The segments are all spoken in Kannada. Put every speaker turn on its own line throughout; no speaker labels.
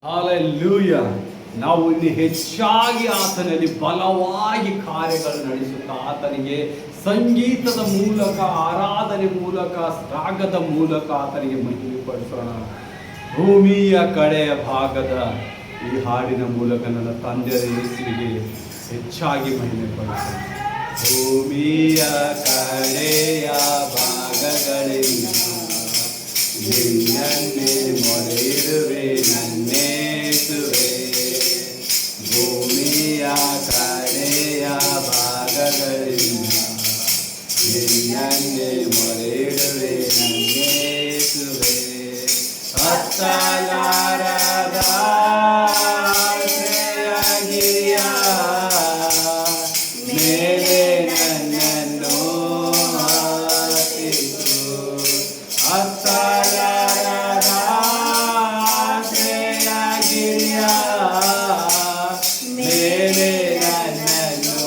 ಹಾಲೆಲೂಯ. ನಾವು ಇಲ್ಲಿ ಹೆಚ್ಚಾಗಿ ಆತನಲ್ಲಿ ಬಲವಾಗಿ ಕಾರ್ಯಗಳು ನಡೆಸುತ್ತಾ ಆತನಿಗೆ ಸಂಗೀತದ ಮೂಲಕ, ಆರಾಧನೆ ಮೂಲಕ, ರಾಗದ ಮೂಲಕ ಆತನಿಗೆ ಮಹಿಮೆ ಪಡಿಸೋಣ. ಭೂಮಿಯ ಕಡೆಯ ಭಾಗದ ಈ ಹಾಡಿನ ಮೂಲಕ ನನ್ನ ತಂದೆಯ ಯೇಸುವಿಗೆ ಹೆಚ್ಚಾಗಿ ಮಹಿಮೆ ಪಡಿಸೋಣ. ಭೂಮಿಯ ಕಡೆಯ ಭಾಗಗಳಿಂದ ನಿನ್ನನ್ನೇ ಮೊರೆಯಿಡುವೆ ನನ್ನೇಸುವೆ. ಭೂಮಿಯ ಕಡೆಯ ಭಾಗಗಳಿಂದ ನಿನ್ನನ್ನೇ ಮೊರೆಯಿಡುವೆ ನನ್ನೇಸುವೆ. ಹತ್ತಲಾರದ ಆಶ್ರಯಗಿರಿಯ ಮೇಲೆ ನನ್ನನ್ನು ಹಾಕಿತು. ಹತ್ತಲಾರದ ಆಶ್ರಯಗಿರಿಯ ಮೇಲೆ ನನ್ನನ್ನು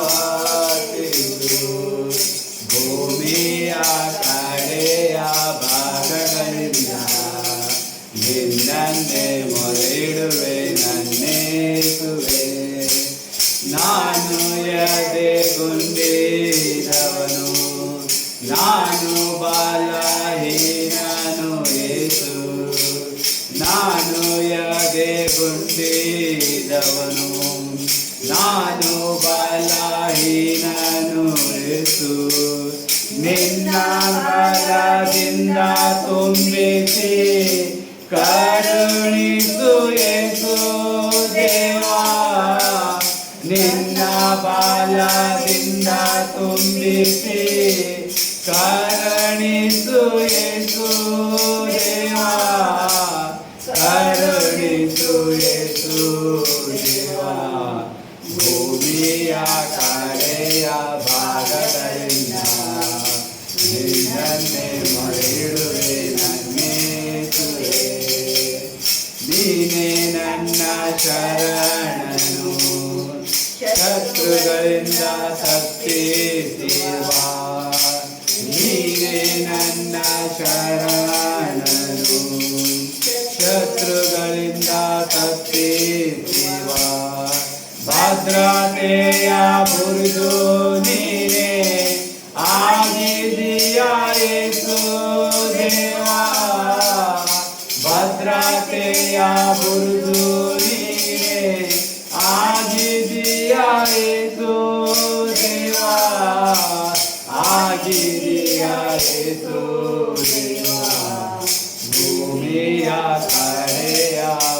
ಹಾಕಿತು. ಭೂಮಿಯ ಕಡೆಯ ಭಾಗಗಳಿಂದ ನಿನ್ನನ್ನೇ ಮೊರೆಯಿಡುವೆ ನನ್ನೇಸುವೆ. ನಾನು ಎದೆಗುಂದಿದವನು, ನಾನು ಬಲಹೀನನು ಯೇಸು. ನಾನು ಎದೆಗುಂದಿದವನು, ನಾನು ಬಲಹೀನನು ಯೇಸು. ನಿನ್ನ ಬಲದಿಂದ ತುಂಬಿಸಿ ಕರುಣಿಸು ಯೇಸು ದೇವಾ. ನಿನ್ನ ಬಲದಿಂದ ತುಂಬಿಸಿ ಕರುಣಿಸು ಯೇಸು ದೇವಾ. ಕರುಣಿಸು ಯೇಸು ದೇವಾ. ಭೂಮಿಯ ಕಡೆಯ ಭಾಗಗಳಿಂದ ನಿನ್ನನ್ನೇ ಮೊರೆಯಿಡುವೆ ನನ್ನೇಸುವೆ. ನೀನೇ ನನ್ನ ಶರಣನು, ಶತ್ರುಗಳಿಂದ ತಪ್ಪಿಸುವ. ನೀನೇ ನನ್ನ ಶರಣನು, ಶತ್ರುಗಳಿಂದ ತಪ್ಪಿಸುವ. ಭದ್ರತೆಯ ಬುರುಜು ನೀನೇ ಆಗಿದೀಯ ಯೇಸು ದೇವಾ. ಭದ್ರತೆಯ ಬುರುಜು ನೀನೇ ಆಗಿದೀಯ ಯೇಸು ದೇವಾ. ಆಗಿದೀಯ ಯೇಸು ದೇವಾ. ಭೂಮಿಯ ಕಡೆಯ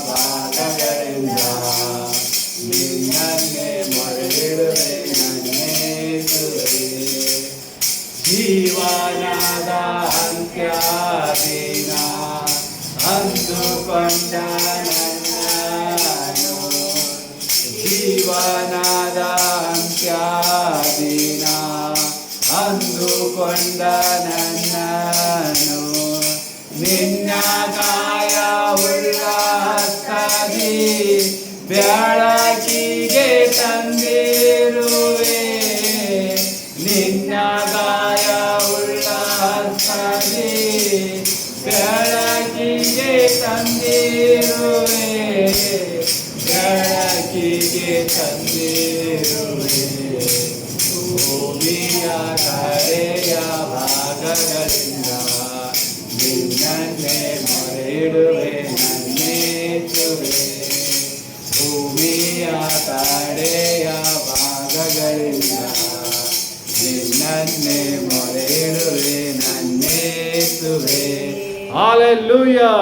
ಭಾಗಗಳಿಂದ ನಿನ್ನನ್ನೇ ಮೊರೆಯಿಡುವೆ ನನ್ನೇಸುವೆ. ಜೀವನದ ಅಂತ್ಯದಿನ ಅಂದುಕೊಂಡ ನನ್ನನು, ಜೀವನದ ಅಂತ್ಯದಿನ ಅಂದುಕೊಂಡ ನನ್ನನು. ನಿನ್ನ ಗಾಯವುಳ್ಳ ಹಸ್ತದಿ ಬೆಳಕಿಗೆ ತಂದಿರುವೆ. ನಿನ್ನ ಗಾಯವುಳ್ಳ ಹಸ್ತದಿ ಬೆಳಕಿಗೆ ತಂದಿರುವೆ. ಬೆಳಕಿಗೆ ತಂದಿರುವೆ. ಭೂಮಿಯ ಕಡೆಯ ಭಾಗಗಳಿಂದ ನಿನ್ನನ್ನೇ ಮೊರೆಯಿಡುವೆ ನನ್ನೇಸುವೆ. ಭೂಮಿಯ ಕಡೆಯ ಭಾಗಗಳಿಂದ ನಿನ್ನನ್ನೇ ಮೊರೆಯಿಡುವೆ ನನ್ನೇಸುವೆ. ಹಾಲೆಲೂಯಾ.